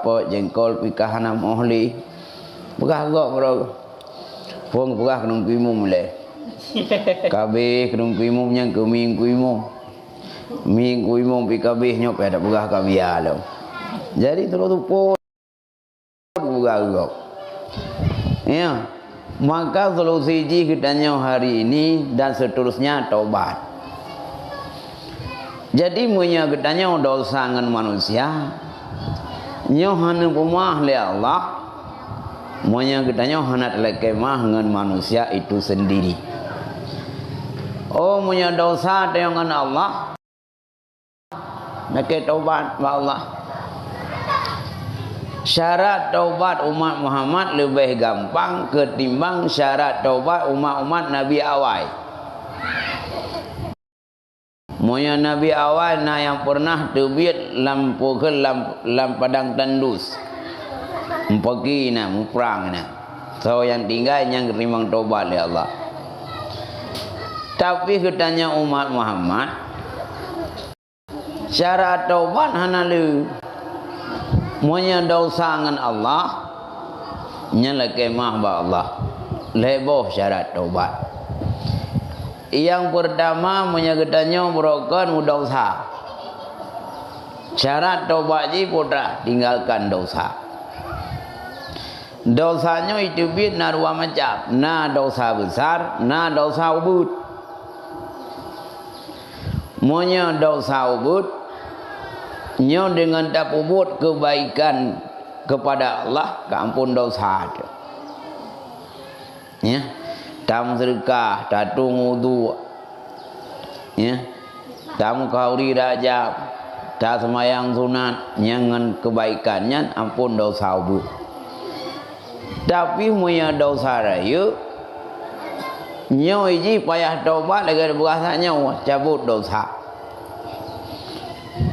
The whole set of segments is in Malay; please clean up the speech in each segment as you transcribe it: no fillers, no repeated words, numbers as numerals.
po jengkol pikahanam ohli begah gok bro pun begah kenung pimum le kabeh kenung pimum yang ke ming kuimum pikabeh nyop ada begah kabia lo jadi terus tu po begah gok ya maka solusi kitanya hari ini dan seterusnya taubat. Jadi punya kitanya dosa dengan manusia nyohana pemah le Allah monya kitanya hanat lekemah dengan manusia itu sendiri. Oh punya dosa dengan Allah nak taubat ba Allah. Syarat taubat umat Muhammad lebih gampang ketimbang syarat taubat umat-umat Nabi awal. Moya Nabi awal na yang pernah terbit lampu ke lam padang tandus. Pergi na perang na. So yang tinggal yang kerimang taubat oleh Allah. Tapi katanya umat Muhammad syarat taubat hana lu monya dosa dengan Allah nyala kemah ba Allah leboh syarat taubat. Yang pertama monya katanya merokan dosa. Syarat taubat ji putra tinggalkan dosa. Dosanya itu bid na dua macam, na dosa besar, na dosa ubud. Monya dosa ubud nyo dengan tak ubud kebaikan kepada Allah keampun dosa tu. Ya. Tam sedekah, tatung wudu. Ya. Tam kauri rajab, ta semayang sunat nyangan kebaikannya ampun dosa ubud. Tapi punya dosa raya nyo iji payah taubat lagi berasanya cabut dosa.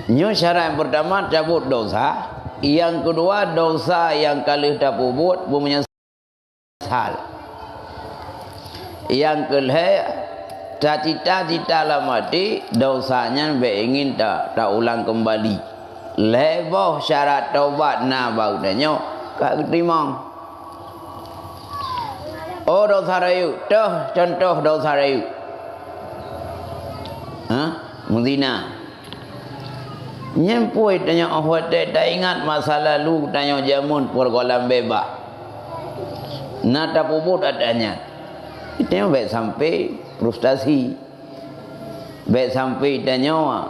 Nyo syarat yang pertama cabut dosa, yang kedua dosa yang kali dah buat punya sal. Yang kedua cita-cita lah mati dosanya ingin tak ulang kembali. Leboh syarat taubat na baudanya kak ketimang. Oh dosa rayu, contoh dosa rayu. Muzina. Nyempoi tanya awak tak ingat masa lalu tanya jamun pergolam bebas. Nata puput adanya. Itu baik sampai frustasi. Baik sampai tanya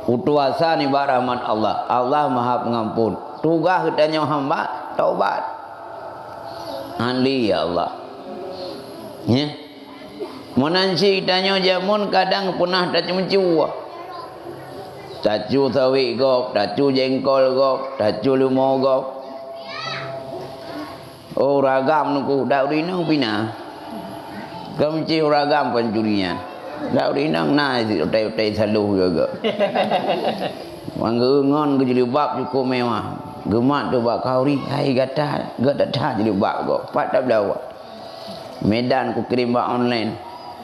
utuasa ni rahmat Allah. Allah Maha Pengampun. Tugas tanya hamba taubat. Ahli ya Allah. Ya. Menanci tanya jamun kadang pernah tak mencua. Tacu sawi gop, tacu jengkol gop, tacu limau gop. Oh ragam nuku dak rinang pina. Kamci ragam pencurian. Dak rinang na utai saluh juga. Manggeungon ke jilbab cukup mewah. Gemat tu bak kauri hai gata jilbab gop. Pat dak belawa. Medan ku kirim bak online.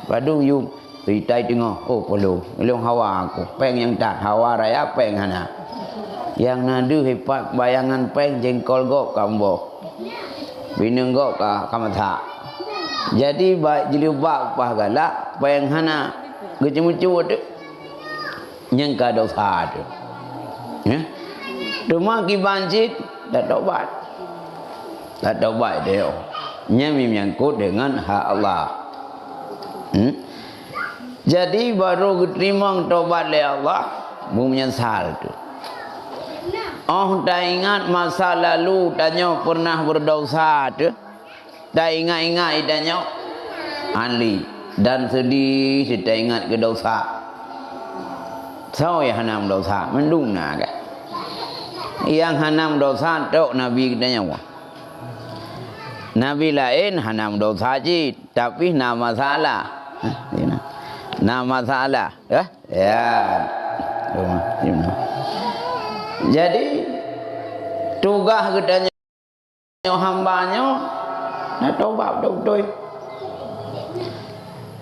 Padung yung Ritai tengok, oh perlu. Ilung hawa aku. Peng yang tak hawa raya peng hana. Yang nadu hebat bayangan peng jengkol gok kambo. Bineng gok ka kamatha. Jadi baik jilbab pah galak peng hana gecemucu tu. Yang ka dosa tu. Ya. Cuma ki banjit dak tobat. Dak tobat dia. Nya menyangkut dengan hak Allah. Jadi baru diterima taubat oleh Allah, menyesal tu. Oh, tak ingat masa lalu tanya pernah berdosa tu. Tak ingat-ingat tanya ahli dan sedih kita ingat ke dosa. Sao yang hanam dosa mendung nak. Yang hanam dosa tok Nabi tanya wah. Nabi lain hanam dosa je, tapi nama salah. Nama salah, ya. Jadi tugas katanya hambanya nak taubat betul-betul.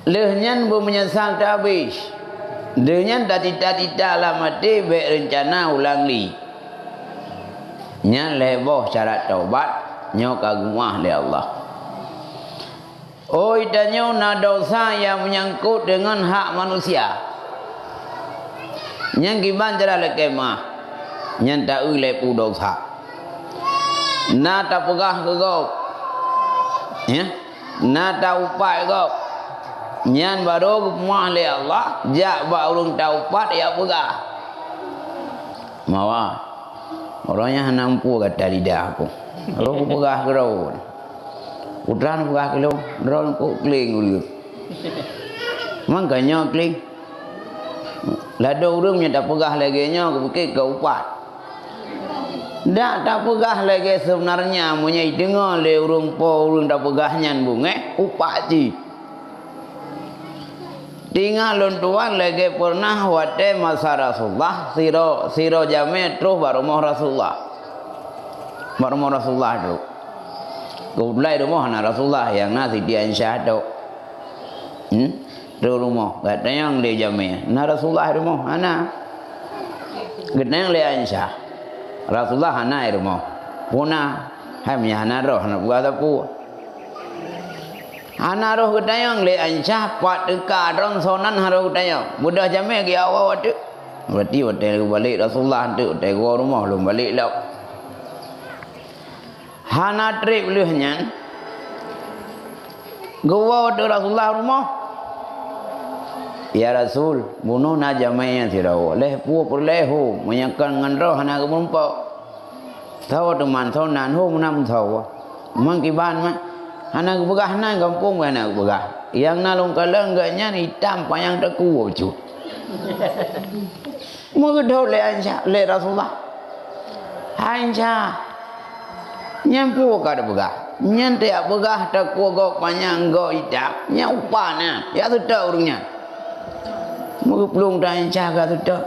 Lehnya menyesal tak habis. Lehnya tak tidak lah mati baik rencana ulang li. Nya leboh syarat taubat nyo kagumah oleh Allah. Oh idanyo na dosa yang menyangkut dengan hak manusia. Yang giban cara lekemah. Yang tak ulai pu dosa. Na tak pegah ke kau. Ya. Na tak upai kau. Nyan baru gumah oleh Allah. Jak ba urung taubat ya pegah. Mawa. Orangnya nampu kata lidah aku. Kalau aku pegah ke kau. Udran pegah ke kau. Udran aku kling dulu. Makanya kling. Lada urungnya tak pegah lagi nya aku fikir ke upat. Tak pegah lagi sebenarnya punya dengar le urung po urung tak pegahnya bunge upat ji. Tinggal lontuan lagi pernah wate masa Rasulullah siro jame terus baru mau Rasulullah. Baru mau Rasulullah tu. Keulai rumah na Rasulullah yang nasi dia insya tu. Terus rumah katanya yang dia jame na Rasulullah rumah ana. Katanya yang dia insya. Rasulullah ana rumah. Puna hamnya ana roh na buat apa? Ana roh katanya le ansah pat dekat rong sonan haroh katanya. Budak jame ke awal tu. Berarti hotel balik Rasulullah tu hotel rumah belum balik lah. Hana trip lehnya. Gua tu Rasulullah rumah. Ya Rasul, bunuh na jame yang sirau. Leh pu perlehu menyakan ngan roh hana kemumpak. Tahu teman sonan hu menam tahu. Mangkiban mah anak begah na kampung anak begah. Yang nalung kaleng gaknya hitam payang teku cu. Mengedau le anja le Rasulullah. Anja nyampu kada begah. Nyante begah teku go payang go hitam. Nya upana ya sudah urungnya. Mengepulung dah anja ka sudah.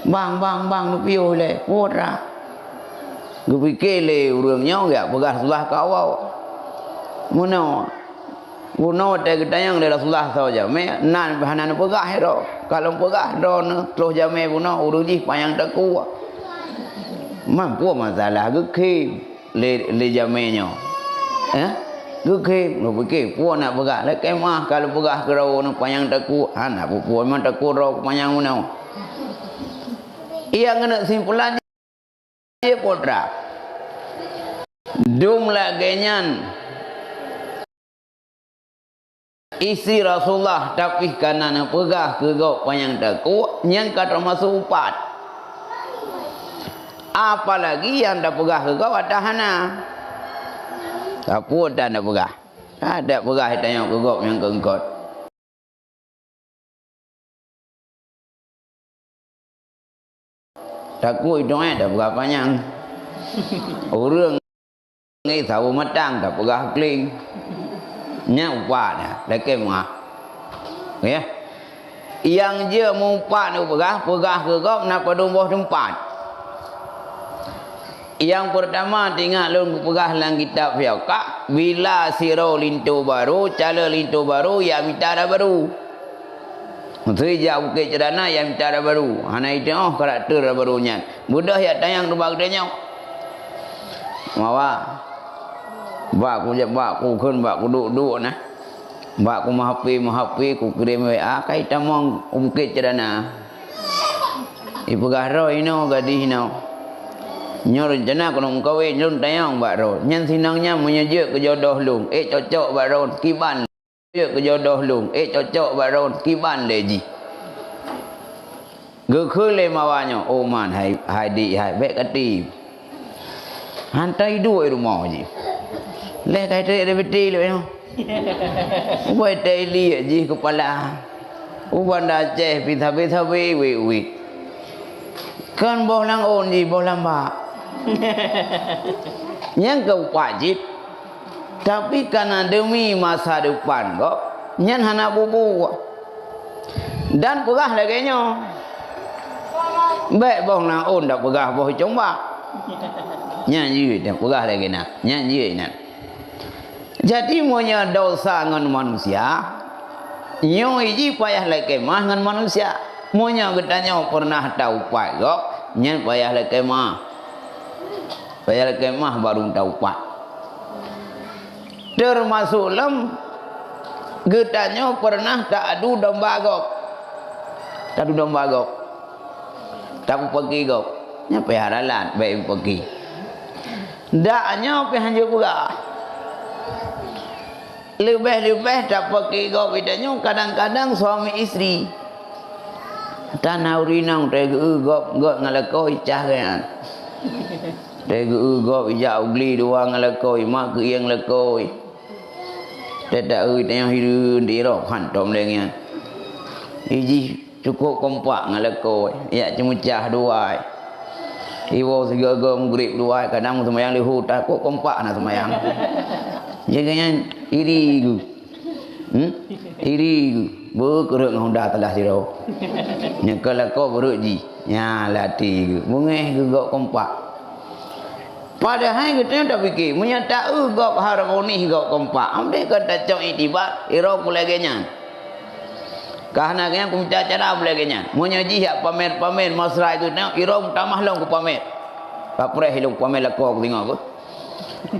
Bang nu piu le ora. Gupikir le urungnya ya begah Rasulullah kawau. Muno te ketayang le Rasulullah saja me nan bahanan pegah ro kalau pegah ro terus jame buno uruji payang teku mampu masalah geke le jame nyo geke no beke puan nak pegah le kemah kalau pegah ke ro no payang teku anak puan man teku ro payang muno ia ngena simpulan dia potra dum lagenyan isi Rasulullah tapi kanan pegah ke gok payang teku yang kata masuk upat. Apalagi yang dah pegah ke gok ada hana. Apa dah nak pegah? Ada pegah tanya ke gok yang kengkot. Takut itu dah pegah panjang. Orang ni tahu matang dah pegah kling. Nya upat dah leke mah ya yang dia mau upat ni pegah ke kau nak padumbuh tempat yang pertama tinggal lun pegah lang kitab fiqh bila siro lintu baru cala lintu baru ya mitara baru Sejak bukit cerana yang mitara baru hana itu karakter barunya mudah ya tayang rubah gedenya mawa bak ku jak bak ku keun bak ku duk nah. Bak ku mahapi ku kirim WA kai tamong bukit cerana. Ipegah ro ino gadih ino. Nyo rencana kono kawe nyun tayang bak ro. Nyan sinangnya menyejuk ke jodoh lung. Cocok bak ro kiban. Ye ke jodoh lung. Cocok bak ro kiban leji. Ge khule mawanyo. Oh man hai di hai bek kati. Hantai dua rumah je. Leh kai tu ada betul le no. Buat daily je kepala. Uban dah ceh pitha we. Kan boh lang on ji boh lamba. Yang kau wajib. Tapi karena demi masa depan kok nyan hana bubu. Dan pegah lagi nyo. Baik boh lang on dak pegah boh coba. Nyan ye dak pegah lagi nak. Nyan ye nak. Jadi monya dosa ngan manusia, nyo iji payah leke mah ngan manusia. Monya gedanya pernah tahu payah, nyan payah leke mah. Bayar kemah baru taubat. Termasuk lem getanya pernah tak adu domba gok. Tak adu domba gok. Tak pergi gok. Nya peharalan baik pergi. Daknya pehanju pula. Lebih-lebih tak pergi gok bedanya kadang-kadang suami isteri. Tanah urinang tega gok ngalakoi cah kan. Tega gok ija ugli dua ngalakoi mak ke yang lakoi. Tidak yang hidup di rok hantom lengnya. Iji cukup kompak ngalakoi. Ya cuma cah dua. Iwo segala mgrib dua kadang semayang di hutan kok kompak nak semayang. Jadinya iri gu. Iri gu. Berkeruk Honda telah siro. Nya kalau kau beruji, nya lati gu. Mengeh gu gok kompak. Padahal kita tak fikir, menyata gok harmoni gok kompak. Ambil kata cok itibar, iro kolegenya. Karena kena aku minta cara belaganya. Menyaji hak pamer-pamer masra itu nak iro tamah long ku pamer. Pak preh long pamer lako aku tengok aku.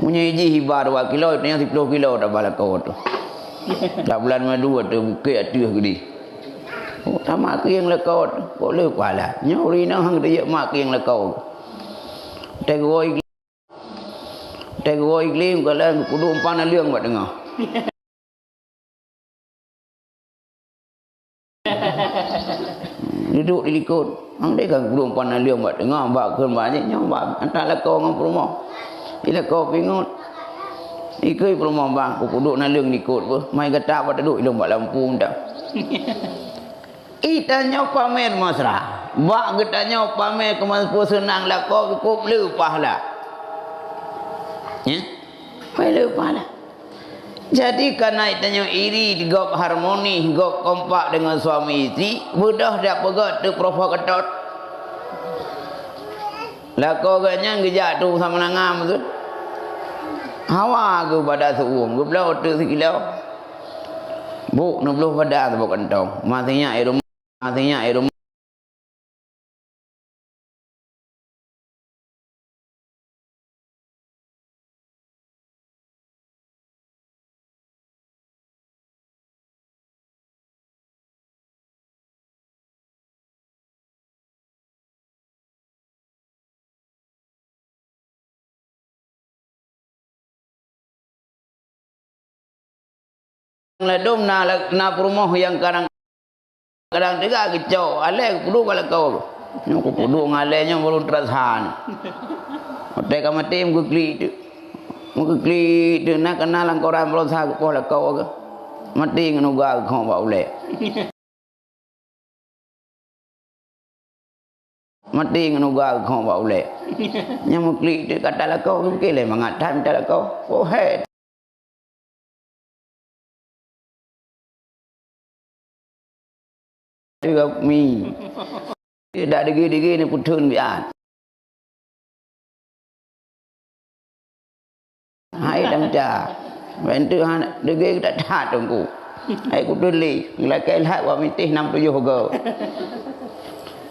Menyaji hibar 2 kilo itu yang 10 kilo dah balako tu. Tak bulan madu tu bukit atuh gede. Oh tamak ke yang lako tu. Boleh pala. Nyori nang hang dia mak ke yang lako. Tegoi iklim kalau kudu umpan liang buat dengar. Duduk di likut. Hang dia kan belum pandai liang buat dengar bak keun banyak nyong bak antar lako ngam rumah. Ila kau pingut. Ikut rumah bang ku duduk na liang likut pu. Mai kata buat duduk ilung buat lampu dak. Itanya pamer masra. Bak getanya pamer kemampu senang lako cukup lupah lah. Ya. Mai lupah lah. Jadi karena itanya iri, gop harmoni, gop kompak dengan suami isteri, mudah dak pegat tu provokator. Lako ganya gejak tu sama nangam tu. Hawa ke pada suung, ke belau tu sekilau. Bu, nak belau pada tu bukan tong. Matinya air rumah. Ladum na rumah yang kadang tiga kecau ale kudu kalau kau aku kudu ngalenya baru terasan otak kamu tim ku kli tu nak kenal orang belum sah ku lah kau ke mati nguga kau bawa ule mati nguga kau bawa ule yang kli tu kata lah kau ke le mangatan kata lah kau oh hey juga mi tidak degi ni putun bian hai dam cha bentu han degi tak tha tungku hai ku duli la kai la wa mi tih 6-7 go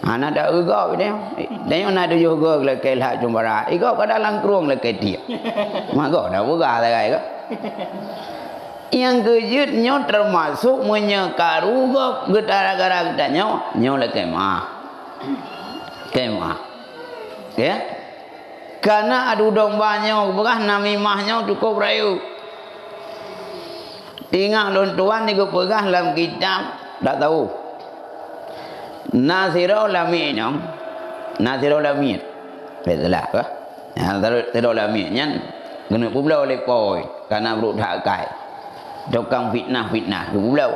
ana da ugo ni dan ana 7 go la kai la jumbara igo ka dalam kruang la kai dia ma go da buga la kai ko yang kejutnya termasuk menyekaru gara-gara getanya nyolek kemah ya karena adu dombanya bekas namimahnya cukup rayu tinggal lontuan ni pegah dalam kitab tak tahu Nasirul Lamin betul ke Nasirul Lamin nya kena pulau oleh poi karena buruk tak kai dokang fitnah ke pulau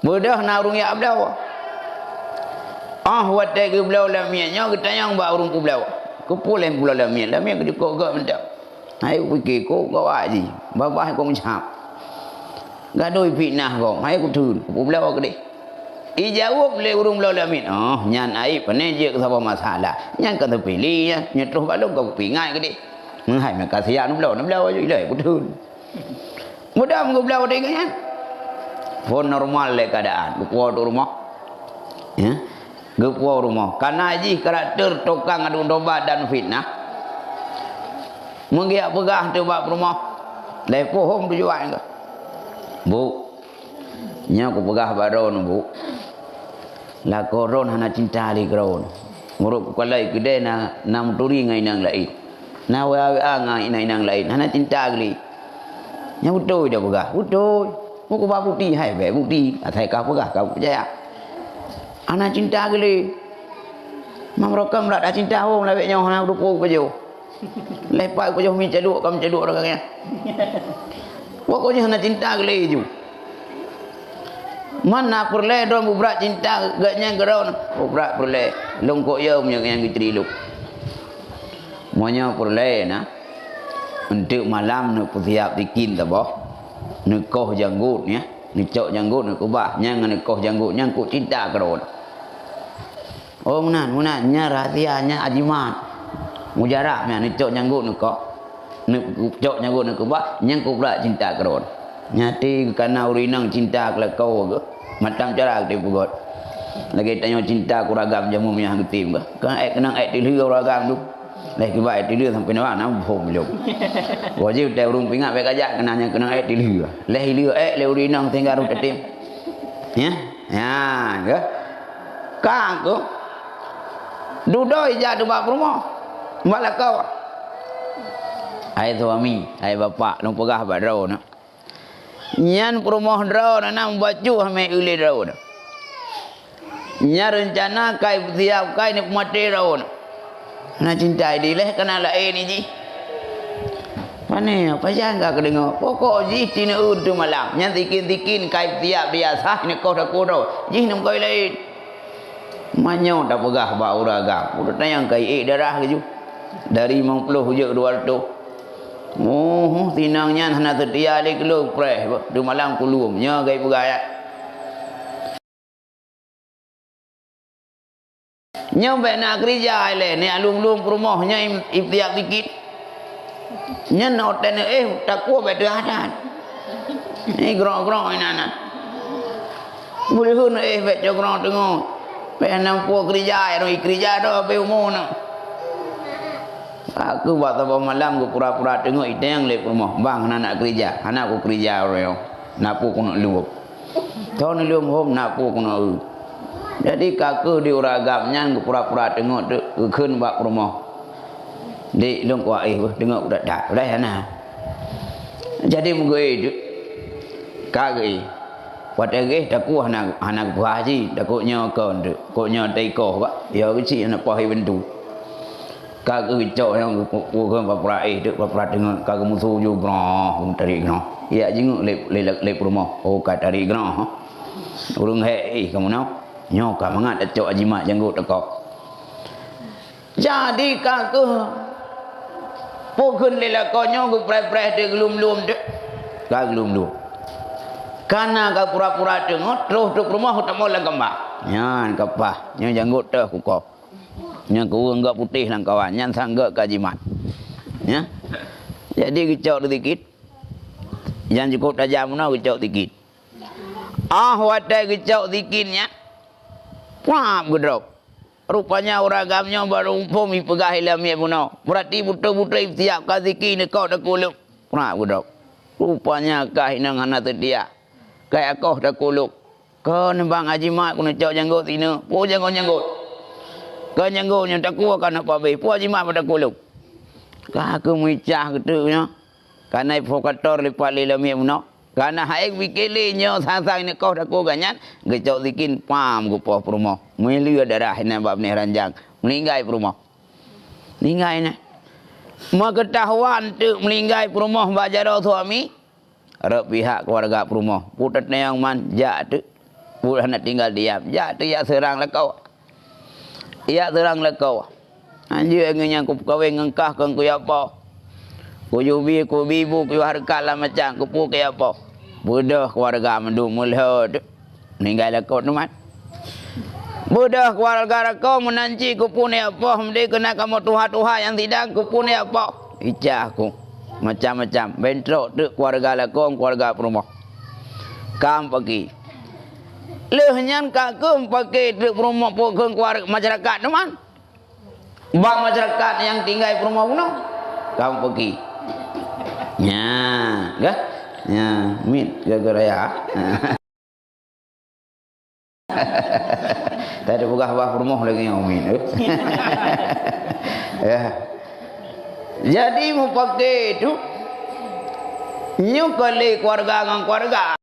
mudah narung ya pulau watai ke pulau lamiannya kita yang bawa urung pulau kupulen pulau lamian ke cukup gak mendak ayo fikir kau aji babah kau mencap gadoi fitnah kau ayo kutun pulau ke deh ijawab le urung pulau lamian nyan aib peneje ke siapa masalah nyan kata pilih ya nyetuh balong kau pingai ke deh menghai makasian pulau aja ilai kutun mudah mengobrol dengan phone normal le keadaan buku rumah ya Gepo rumah. Karena haji karakter tukang adu domba dan fitnah. Menggiak pegah tu bak rumah. Lepo hom tu jual ke. Bu. Nya aku pegah baron bu. La koron hana cinta li koron. Muruk kalai kedai na nam turi ngai nang lain. Na wa ngai nang lain. Hana cinta gli. Nya betul dia pegah. Betul. Muka bak bukti hai be bukti. Atai kau pegah kau percaya. Hana cinta gli. Mamrokam lah dah cinta hong la be nyau hana rupo pejo. Lepak pejo mi ceduk kam ceduk orangnya. Pokoknya hana cinta gli ju. Mana perle dong berat cinta gaknya geron berat perle longkok ya punya yang diceriluk monya perle na untuk malam nak siap dikin tak boh nak koh janggut ya nak cok janggut nak kubah nyang nak koh janggut nyang ku cinta geron oh munan nya rahasianya ajimat mujarabnya nak cok janggut nak koh nak cok janggut nak kubah nyang ku berat cinta geron nyati karena urinang cinta ke kau ke macam cara dia pugot lagi tanya cinta ku ragam jamu yang getim ke kan kenang dilih ragam tu leh kibai dilih sampai nak nam phom belum wajib teu rung pingat baik ajak kenanya kenang dilih leh ilih le urinang tinggal ru tetim ya ke kang ku dudoi ja tu bak rumah malah kau ai suami ai bapak long pegah badau nak nyan perumah draw na baju hame uli draw nya rencana kai siap kai ni mati draw na cinta dileh kena lain ni ji pane apa jangka kedengar pokok ji tina tu malam nya tikin kai siap biasa ni kau dak kodo ji nam kai lain manyo dak pegah ba uraga udah tayang kai darah ke ju dari 50 hujur 200 oh tinangnya hana setia le kelung preh di malam kulum nya gai pegayat nya be nak kerja le ni alung-lung rumahnya iftiak dikit nya noten tak kuat be adat ni grong-grong nana boleh hun be jogrong tengok be nampu kerja ro kerja do be umon aku buat apa malam aku pura-pura tengok itu yang lep rumah bang nak kerja anak aku kerja orang napu aku nak luap tahun luap hom napu aku nak jadi kakak di uragamnya aku pura-pura tengok tu keun bak rumah di long kuat tengok udah dah sana jadi mungkin itu kakak Wadage taku anak buah haji takutnya kon tu koknya taiko ba ya kecil anak pahi bentu kagak cok yang bukan baperai tu baperai dengan kagak musuh ju grong tarik grong ya jenguk le rumah oh kat tarik grong urung he kamu nak nyo ka mangat cok ajimat janggut tekok jadi kagak pokon le lakonyo gu pre-pre de glum-glum tu kagak glum-glum karena kau pura-pura tengok terus duk rumah tak mau lang kembang nyan kapah nyan janggut teh kuko nyan ku enggak putih lang kawan nyan sanggak kajimat ya jadi kecok sedikit yang cukup tajam no kecok sedikit watai kecok sedikitnya wah gedrok rupanya uragamnya baru umpumi pegah ilamiah puno berarti buta-buta tiap kaziki ni kau dak kuluk wah gedrok rupanya kah inang hana tedia kayak kau dak kuluk kau nembang ajimat ku nak janggut tina po janggut kau janggutnya tak kuat kan apa be po ajimat pada kuluk kah aku micah ketunya karena provokator lipat ilamiah puno karena haik bikelinya sang-sang ni kau dak ku ganyan gecok dikin pam ku po rumah meliu darah ina bab ni ranjang meninggai rumah meninggai na mengetahuan tu meninggai rumah bajaro suami rep pihak keluarga rumah putat yang man ja tu pudah nak tinggal diam ja tu ya serang lah kau ya serang lah kau anjir ngenya ku kawin ngengkah kang ku apa ku yubi ku bibu ku harkat lah macam ku pu ke apa budah keluarga mendu mulha tu meninggal lah kau tu mat budah keluarga kau menanci ku pu ni apa mesti kena kamu tuha-tuha yang tidak ku pu ni apa ijah aku macam-macam bentrok tu keluarga lakong keluarga rumah kam pergi Lehnya kakem pakai rumah pokok keluarga masyarakat teman. Bang masyarakat yang tinggal di rumah kuno, kamu pergi. Ya, gak? Ya, mit gara-gara ya. Tadi buka bah rumah lagi yang mit. Ya. Jadi mau pakai itu, nyukali keluarga dengan keluarga.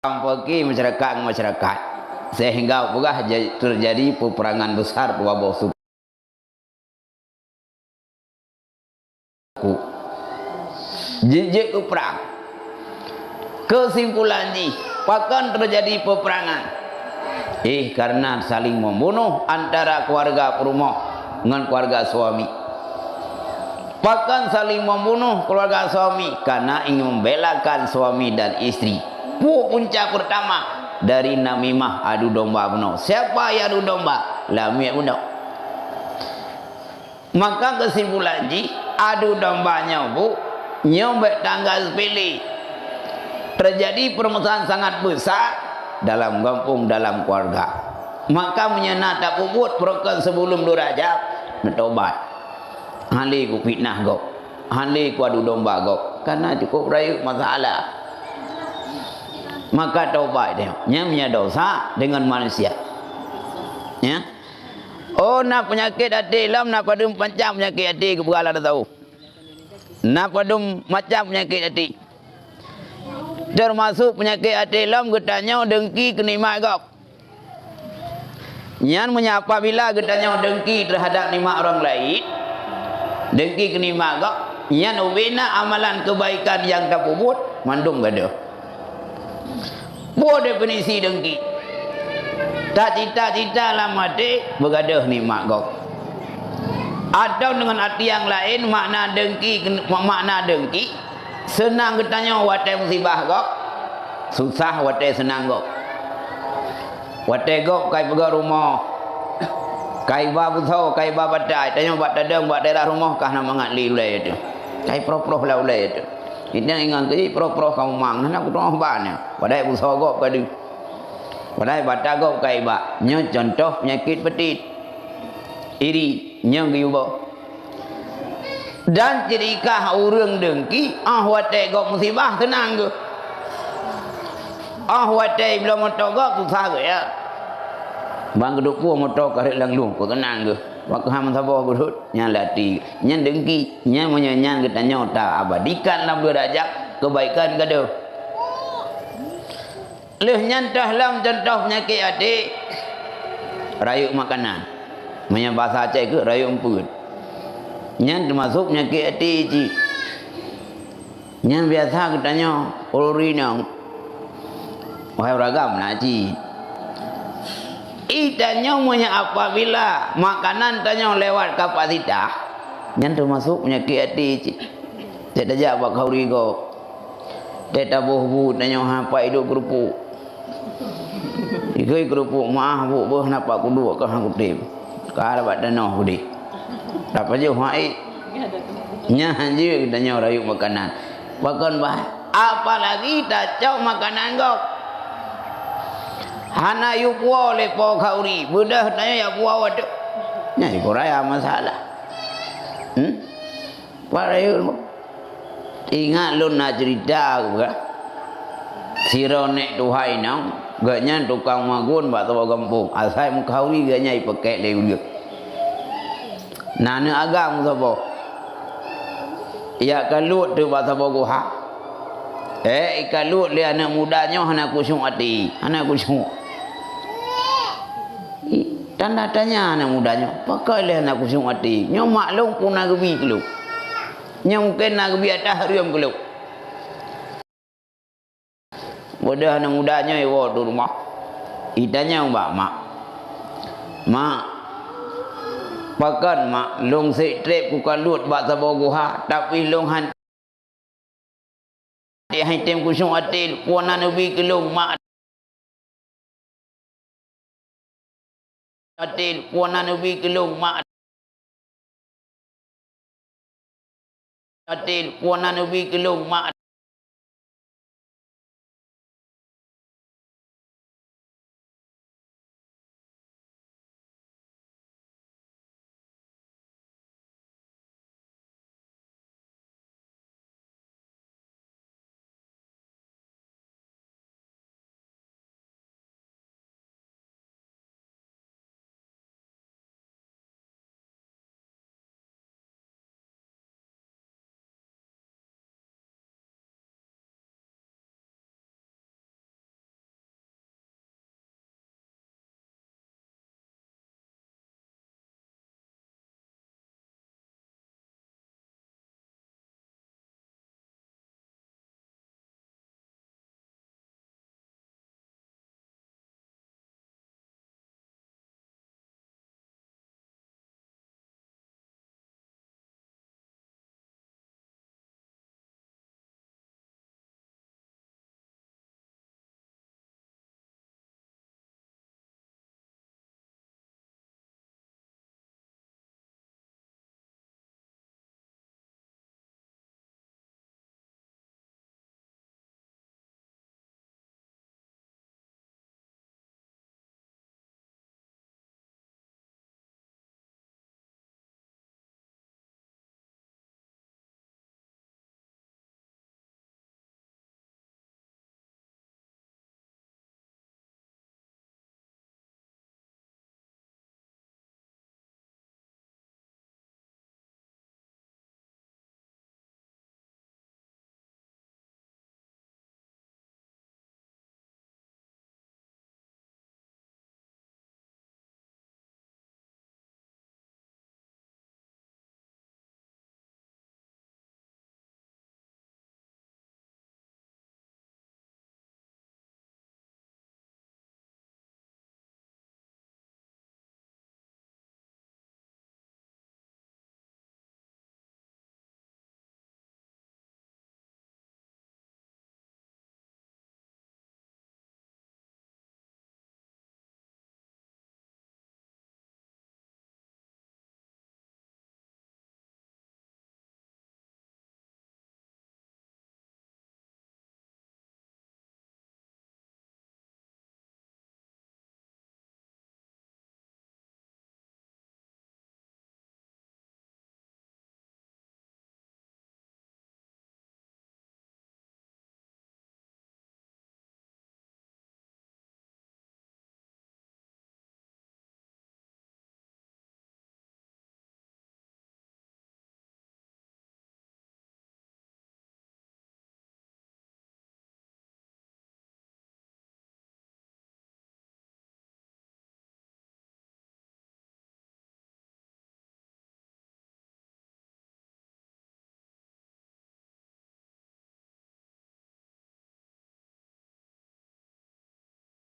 Kamu pergi masyarakat sehingga juga terjadi peperangan besar dua bawah suku. Jejak ke perang. Kesimpulan ji, bahkan terjadi peperangan. Karena saling membunuh antara keluarga perumah dengan keluarga suami. Bahkan saling membunuh keluarga suami karena ingin membelakan suami dan istri. Puncak pertama dari namimah adu domba bunuh. Siapa yang adu domba? Lami bunuh. Maka kesimpulan ji, adu dombanya bu, nyobek tangga sepele. Terjadi permusuhan sangat besar dalam kampung, dalam keluarga. Maka menyenat tak puput perokan sebelum Rajab mentobat. Hali ku fitnah kau, hali ku adu domba kau, karena cukup rayu masalah. Maka taubat dia, punya dosa dengan manusia. Ya. Oh, nak penyakit hati lam, nak padum macam penyakit hati ke berala dah tahu. Nak padum macam penyakit hati. Termasuk penyakit hati lam getanya dengki kenikmat kau. Yang menyapa bila getanya dengki terhadap nikmat orang lain. Dengki kenikmat kau. Yang ubina amalan kebaikan yang tak puput mandung gada. Buat definisi dengki. Tak cita-cita dalam hati bergadah nikmat kau. Atau dengan arti yang lain makna dengki senang ketanya watai musibah kau, susah watai senang kau. Watai kau kai pergi rumah, kai ba buthau, kai ba batai, tanya buat dadang buat daerah rumah kah nak mangat li ulai itu. Kai pro-pro lah ulai itu. Ini ingat ke pro-pro kamu mang nak rumah bannya. Wadai buthau kau kadu. Wadai batai kau kai ba. Nyo contoh penyakit petit. Iri nyang giubo. Dan cerikah urang dengki watai gok musibah tenang ke. Watai bila motor gok susah ke ya. Bang geduk pu motor karek lang lung ko tenang ke. Wak ham sabo gudut nyang lati nyang dengki nyang menyanyan kita nyota abadikan dalam derajat kebaikan kada. Leh nyantah lam contoh penyakit adik rayuk makanan. Punya bahasa Aceh ke rayuk empun. Yang termasuk penyakit hati cik. Yang biasa katanya urina. Wahai ragam nak cik. Tanya punya apabila makanan tanya lewat kapasitas. Yang termasuk penyakit hati cik. Cik tajak buat kau rigo. Cik tabuh bu tanya apa hidup kerupuk. Ikut kerupuk maaf bu nampak kudu kau aku tim. Kalau buat tanah budi. Dapat je haid. Nya je tanya rayuk makanan. Bahkan apalagi tak cok makanan kau. Hana yu puau lepo kauri. Budah tanya ya puau ada. Nya ikut raya masalah. Pak rayuk. Ingat lu nak cerita aku kan. Sironek tuhai nang. Gaknya tukang magun buat tahu kampung. Asal mengkauri gaknya ipakai lewat. Nana agam sabo. Ya kalut tu bahasa bogoha. Kalut dia anak mudanya anak kusung hati, anak kusung. Tanda tanya anak mudanya, pakai dia anak kusung hati. Nyo maklum pun nak gebi kelu. Nyo mungkin nak gebi atas hariam kelu. Bodoh anak mudanya iwo di rumah. Itanya mbak mak. Bahkan mak long sik trip bukan lut bak sabogoha tapi long han hai tem kusung atil puana nabi kelong mak atil puana nabi kelong mak Atil puana nabi kelung mak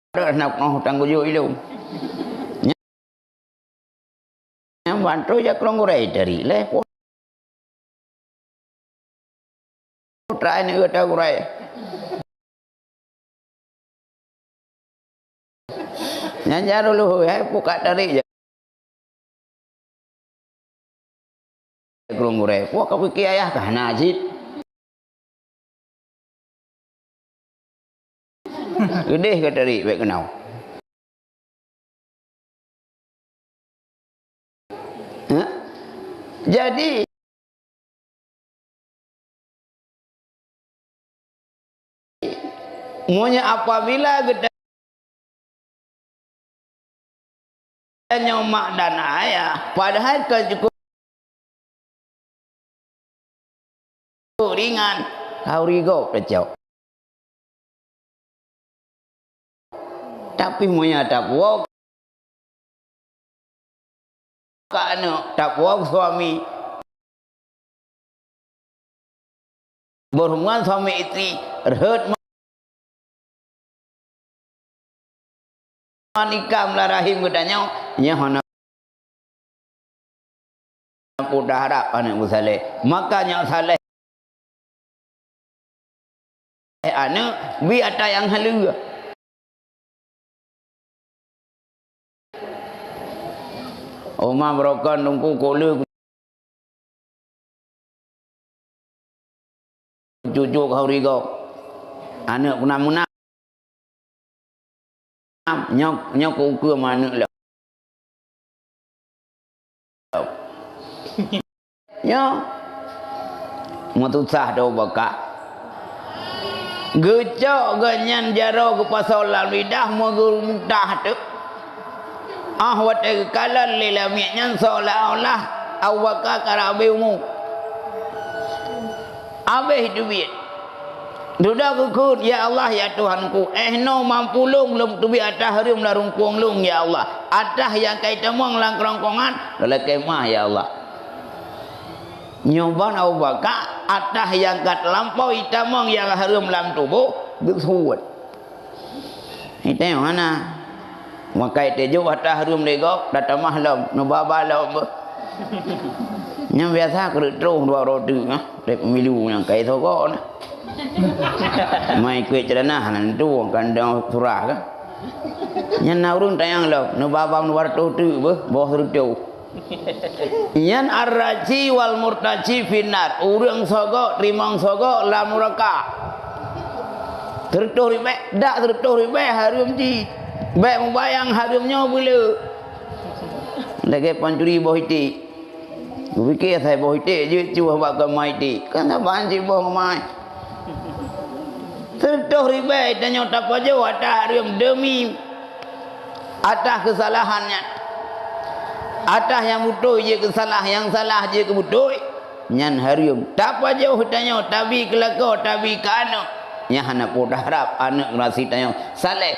ada nak tangguh itu. Yang bantu ya kelonggurai dari leh. Try ni kita gurai. Nyanyi dulu ya buka dari je. Kelonggurai. Wah kau fikir ayah kah najib. Gede ke dari baik kenal. Jadi monya apabila gede nyomak dan ayah padahal cukup ringan kau rigo pecah tapi monya tak wok kano tak wok suami berhubungan suami istri rehat nikah melarahim katanya nyahana pudah harap anak musale makanya saleh anak bi ada yang halu Oma brokan nungku kolu cucu kau rigo anak pernah munam nyok ke mana lah nyok matusah do baka gecok ganyan jaro ke pasal lidah mogul mudah tu wat kalan lila mi'nyan seolah-olah awaka karabimu abih duit duda kukut ya Allah ya Tuhanku no mampulung lum tubi atah harum larung kuang lung ya Allah atah yang kai temong lang kerongkongan lele kemah ya Allah nyoban awaka atah yang kat lampau itamong yang harum lam tubuh bersuat itu yang mana makai tejo atah harum lego datamah lam no baba lam yang biasa kerudung dua roti dek pemilu yang kai toko nah mai kue celana nantu kandang surah kan yang naurun tayang lam no baba no warto tu boh rutu yan arraji wal murtaji finar urang sogo rimang sogo lamuraka tertuh ribe dak tertuh ribe harum di baik membayang harumnya bila lagi pancuri bohiti fikir saya bohiti je cuba buat kemai ti kan tak banci boh kemai tertuh ribe tanya tak aja wadah harum demi atas kesalahannya atas yang butuh je kesalah yang salah je kebutuh nyan harum tak apa jauh tanya tabi kelako tabi kano nya hana podah harap anak nasi tanya saleh